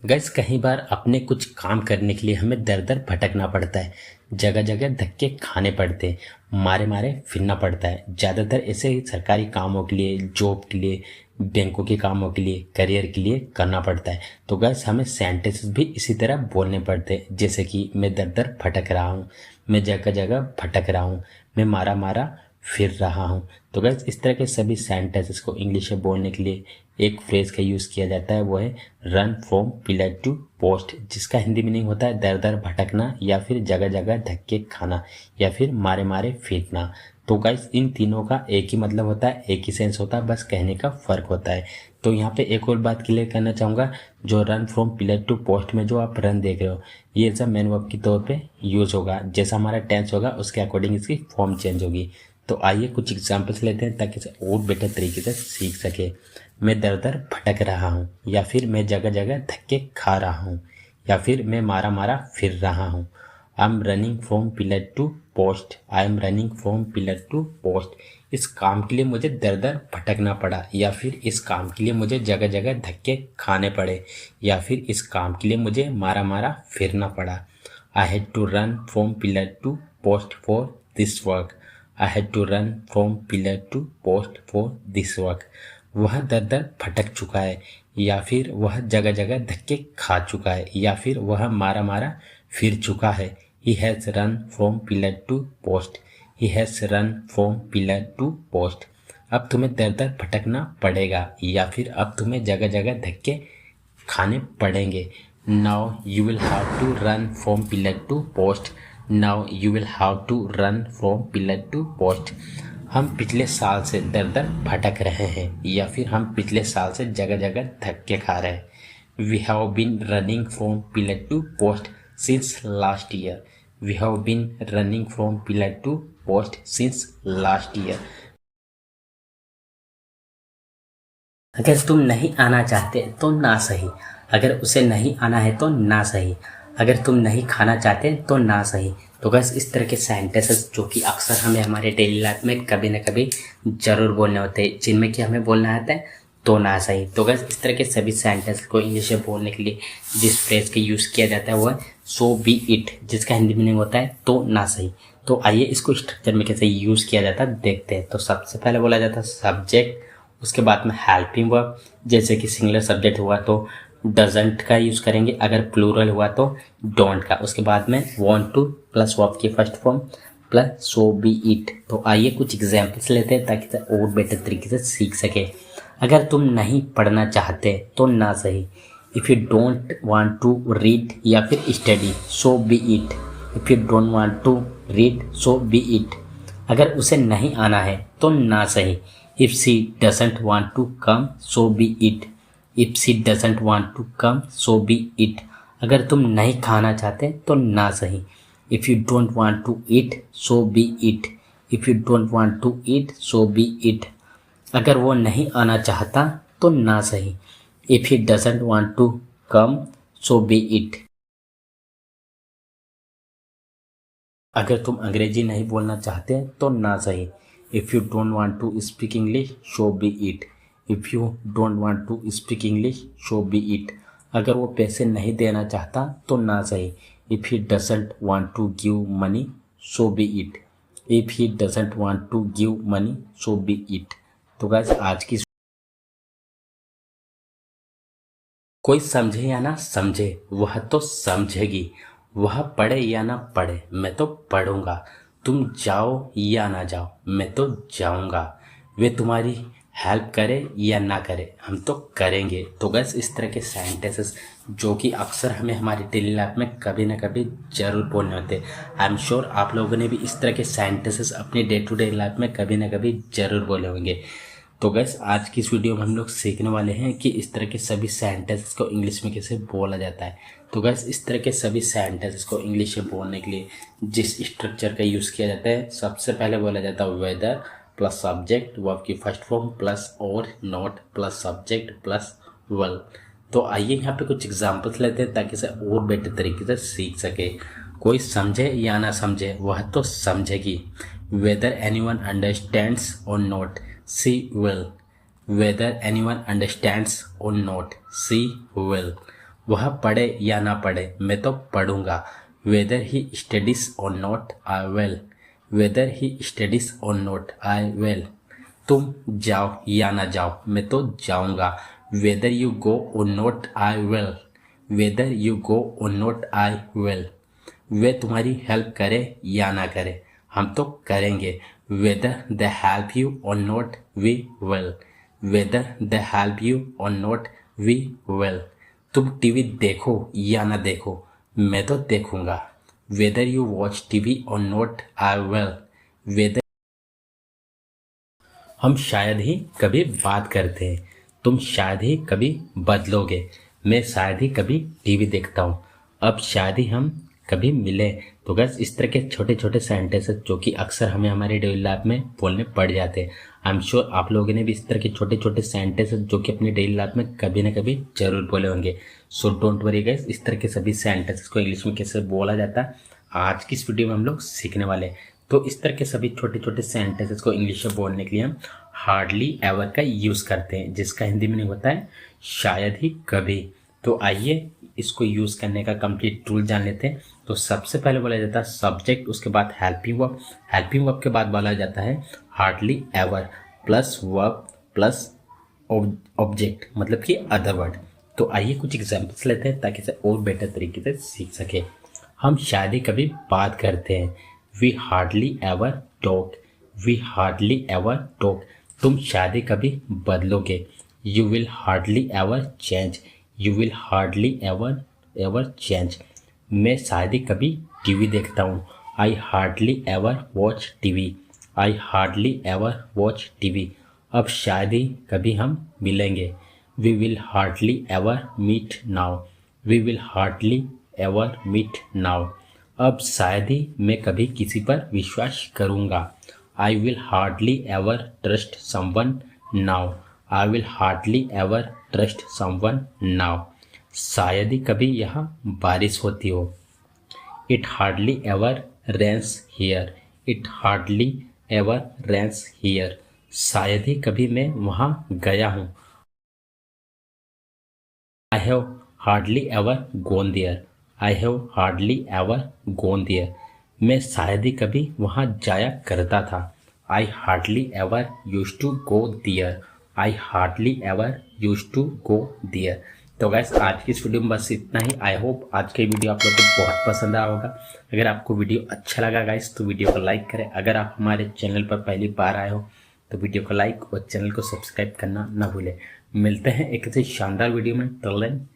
Gas कई बार अपने कुछ काम करने के लिए हमें दर दर भटकना पड़ता है। जगह जगह धक्के खाने पड़ते हैं, मारे मारे फिरना पड़ता है। ज़्यादातर ऐसे ही सरकारी कामों के लिए, जॉब के लिए, बैंकों के कामों के लिए, करियर के लिए करना पड़ता है। तो गैस हमें सेंटेंसेस भी इसी तरह बोलने पड़ते हैं, जैसे कि मैं दर दर भटक रहा हूँ, मैं जगह जगह भटक रहा हूँ, मैं मारा मारा फिर रहा हूँ। तो गैस इस तरह के सभी सेंटेंसेस को इंग्लिश में बोलने के लिए एक फ्रेज का यूज़ किया जाता है, वो है run from pillar to post, जिसका हिंदी मीनिंग होता है दर दर भटकना या फिर जगह जगह धक्के खाना या फिर मारे मारे फेंकना। तो गाइस इन तीनों का एक ही मतलब होता है, एक ही सेंस होता है, बस कहने का फ़र्क होता है। तो यहाँ पे एक और बात क्लियर करना चाहूँगा, जो run from pillar to post में जो आप रन देख रहे हो, ये सब मेन वर्ब के तौर पे यूज़ होगा। जैसा हमारा टेंस होगा उसके अकॉर्डिंग इसकी फॉर्म चेंज होगी। तो आइए कुछ एग्जाम्पल्स लेते हैं ताकि इसे और बेटर तरीके से सीख सके। मैं दर दर भटक रहा हूँ, या फिर मैं जगह जगह धक्के खा रहा हूँ, या फिर मैं मारा मारा फिर रहा हूँ। I am running from pillar to post, I am running from pillar to post. इस काम के लिए मुझे दर दर भटकना पड़ा, या फिर इस काम के लिए मुझे जगह जगह धक्के खाने पड़े, या फिर इस काम के लिए मुझे मारा मारा फिरना पड़ा। I had to run from pillar to post for this work, I had to run from pillar to post for this work. वह दर दर भटक चुका है, या फिर वह जगह जगह धक्के खा चुका है, या फिर वह मारा मारा फिर चुका है। He has run from pillar to post, he has run from pillar to post. अब तुम्हें दर दर भटकना पड़ेगा, या फिर अब तुम्हें जगह जगह धक्के खाने पड़ेंगे। Now you will have to run from pillar to post, now you will have to run from pillar to post. हम पिछले साल से दर दर भटक रहे हैं, या फिर हम पिछले साल से जगह जगह धक्के खा रहे हैं। We have been running from pillar to post since last year, we have been running from pillar to post since last year. अगर तुम नहीं आना चाहते तो ना सही, अगर उसे नहीं आना है तो ना सही, अगर तुम नहीं खाना चाहते तो ना सही। तो बस इस तरह के सेंटेंसेस जो कि अक्सर हमें हमारे डेली लाइफ में कभी ना कभी ज़रूर बोलने होते हैं, जिनमें कि हमें बोलना आता है तो ना सही। तो बस इस तरह के सभी सेंटेंस को इंग्लिश में बोलने के लिए जिस फ्रेज का यूज़ किया जाता है वो है सो बी इट, जिसका हिंदी मीनिंग होता है तो ना सही। तो आइए इसको स्ट्रक्चर में कैसे यूज़ किया जाता है देखते हैं। तो सबसे पहले बोला जाता है सब्जेक्ट, उसके बाद में हेल्पिंग वर्ब, जैसे कि सिंगुलर सब्जेक्ट हुआ तो डजंट का यूज़ करेंगे, अगर प्लूरल हुआ तो डोंट का। उसके बाद में वांट टू प्लस वर्ब की first form plus so be it. तो आइए कुछ एग्जांपल्स लेते हैं ताकि और बेटर तरीके से सीख सके। अगर तुम नहीं पढ़ना चाहते तो ना सही, if you don't want to read या फिर study so be it, if you don't want to read so be it. अगर उसे नहीं आना है तो ना सही, if she doesn't want to come so be it, if she doesn't want to come so be it. अगर तुम नहीं खाना चाहते तो ना सही, if you don't want to eat so be it, if you don't want to eat so be it. अगर वो नहीं आना चाहता तो ना सही, if he doesn't want to come so be it. अगर तुम अंग्रेजी नहीं बोलना चाहते तो ना सही, if you don't want to speak English so be it, if you don't want to speak English so be it. अगर वो पैसे नहीं देना चाहता तो ना सही, if he doesn't want to give money so be it, if he doesn't want to give money so be it. तो गाइस आज की कोई समझे या ना समझे वह तो समझेगी, वह पढ़े या ना पढ़े मैं तो पढ़ूंगा, तुम जाओ या ना जाओ मैं तो जाऊंगा, वे तुम्हारी हेल्प करे या ना करे हम तो करेंगे। तो बस इस तरह के सेंटेंसेस जो कि अक्सर हमें हमारी डेली लाइफ में कभी ना कभी ज़रूर बोलने होते हैं। आई एम श्योर आप लोगों ने भी इस तरह के सेंटेंसेस अपनी डे टू डे लाइफ में कभी ना कभी ज़रूर बोले होंगे। तो गैस आज की इस वीडियो में हम लोग सीखने वाले हैं कि इस तरह के सभी सेंटेंसेस को इंग्लिश में कैसे बोला जाता है। तो गैस इस तरह के सभी सेंटेंसेस को इंग्लिश में बोलने के लिए जिस स्ट्रक्चर का यूज़ किया जाता है, सबसे पहले बोला जाता है वेदर प्लस सब्जेक्ट वर्ब की फर्स्ट फॉर्म प्लस और not plus subject plus well. तो आइए यहाँ पे कुछ एग्जाम्पल्स लेते हैं ताकि इसे और बेटर तरीके से सीख सके। कोई समझे या ना समझे वह तो समझेगी, वेदर एनीवन अंडरस्टैंड्स और not she will, whether anyone understands or not she will। वह पढ़े या ना पढ़े मैं तो पढ़ूंगा। वेदर ही स्टडीज और not I will. Weather he studies और नॉट आई विल। तुम जाओ या ना जाओ मैं तो जाऊंगा। वेदर यू गो और not I will. Whether you go और नॉट आई विल। वे तुम्हारी हेल्प करे या ना करे हम तो करेंगे। Whether they help you or not we will. Whether they help you or not we will. तुम टीवी देखो या ना देखो मैं तो देखूंगा। Whether you watch TV or not I will. Whether हम शायद ही कभी बात करते हैं। तुम शायद ही कभी बदलोगे। मैं शायद ही कभी टीवी देखता हूँ। अब शायद ही हम कभी मिले। तो गैस इस तरह के छोटे छोटे सेंटेंसेस जो कि अक्सर हमें हमारे डेली लाइफ में बोलने पड़ जाते हैं। आई एम श्योर आप लोगों ने भी इस तरह के छोटे छोटे सेंटेंसेस जो कि अपनी डेली लाइफ में कभी ना कभी जरूर बोले होंगे। सो डोंट वरी गैस, इस तरह के सभी सेंटेंसेस को इंग्लिश में कैसे बोला जाता है आज की इस वीडियो में हम लोग सीखने वाले हैं। तो इस तरह के सभी छोटे छोटे सेंटेंसेस को इंग्लिश में बोलने के लिए हम हार्डली एवर का यूज़ करते हैं, जिसका हिंदी मीनिंग होता है शायद ही कभी। तो आइए इसको यूज़ करने का कंप्लीट रूल जान लेते हैं। तो सबसे पहले बोला जाता है सब्जेक्ट, उसके बाद हेल्पिंग वर्ब, हेल्पिंग वर्ब के बाद बोला जाता है hardly ever plus verb plus object मतलब कि अदर वर्ड। तो आइए कुछ एग्जाम्पल्स लेते हैं ताकि इसे और बेटर तरीके से सीख सके। हम शायद ही कभी बात करते हैं। We hardly ever talk. We hardly ever talk. तुम शायद ही कभी बदलोगे। You will hardly ever change. You will hardly ever change. मैं शायद ही कभी टीवी देखता हूँ। I hardly ever watch TV. I hardly ever watch TV. अब शायद ही कभी हम मिलेंगे। We will hardly ever meet now. We will hardly ever meet now. अब शायद ही मैं कभी किसी पर विश्वास करूँगा। I will hardly ever trust someone now. I will hardly ever trust someone now. शायद ही कभी यहाँ बारिश होती हो। It hardly ever rains here. It hardly ever rains here. शायद ही कभी मैं वहाँ गया हूँ। I have hardly ever gone there. I have hardly ever gone there. मैं शायद ही कभी वहाँ जाया करता था। I hardly ever use to go there. I hardly ever use to go there. तो गैस आज की इस वीडियो में बस इतना ही। आई होप आज की वीडियो आप लोगों को बहुत पसंद आया होगा। अगर आपको वीडियो अच्छा लगा गाइस तो वीडियो को लाइक करें। अगर आप हमारे चैनल पर पहली बार आए हो तो वीडियो को लाइक और चैनल को सब्सक्राइब करना ना भूलें। मिलते हैं एक ऐसे शानदार वीडियो में। Till then